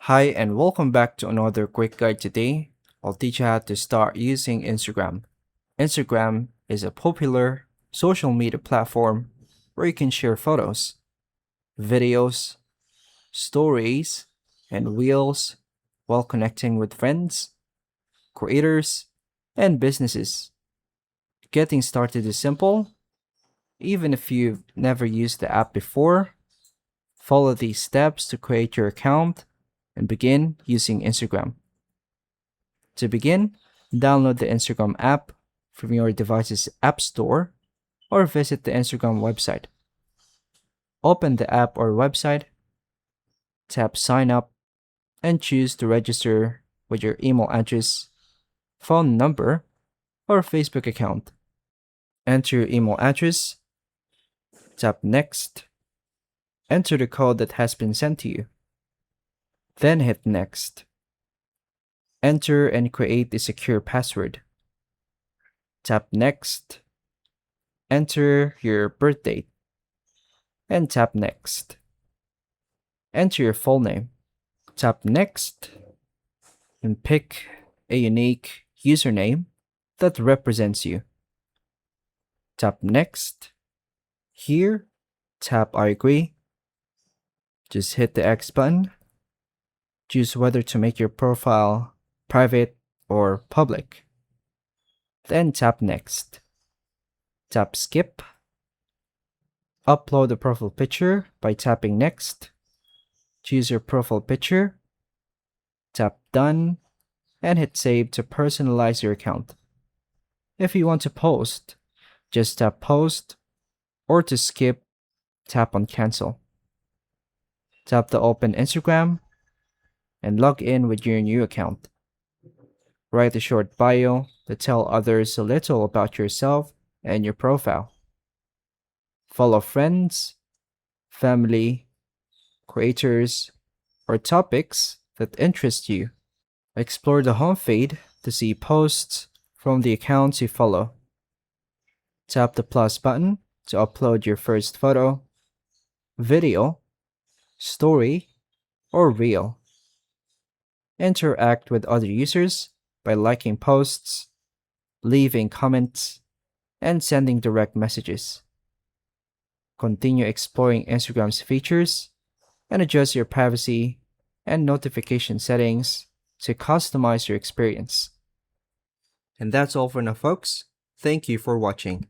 Hi and welcome back to another quick guide. Today, I'll teach you how to start using Instagram. Instagram is a popular social media platform where you can share photos, videos, stories, and reels while connecting with friends, creators, and businesses. Getting started is simple. Even if you've never used the app before, follow these steps to create your account and begin using Instagram. To begin, download the Instagram app from your device's App Store or visit the Instagram website. Open the app or website, tap Sign Up, and choose to register with your email address, phone number, or Facebook account. Enter your email address, tap Next, enter the code that has been sent to you. Then hit Next. Enter and create a secure password. Tap Next. Enter your birth date. And tap Next. Enter your full name. Tap Next. And pick a unique username that represents you. Tap Next. Here, tap I agree. Just hit the X button. Choose whether to make your profile private or public. Then tap Next. Tap Skip. Upload the profile picture by tapping Next. Choose your profile picture. Tap Done. And hit Save to personalize your account. If you want to post, just tap Post. Or to skip, tap on Cancel. Tap the Open Instagram and log in with your new account. Write a short bio to tell others a little about yourself and your profile. Follow friends, family, creators, or topics that interest you. Explore the home feed to see posts from the accounts you follow. Tap the plus button to upload your first photo, video, story, or reel. Interact with other users by liking posts, leaving comments, and sending direct messages. Continue exploring Instagram's features and adjust your privacy and notification settings to customize your experience. And that's all for now, folks. Thank you for watching.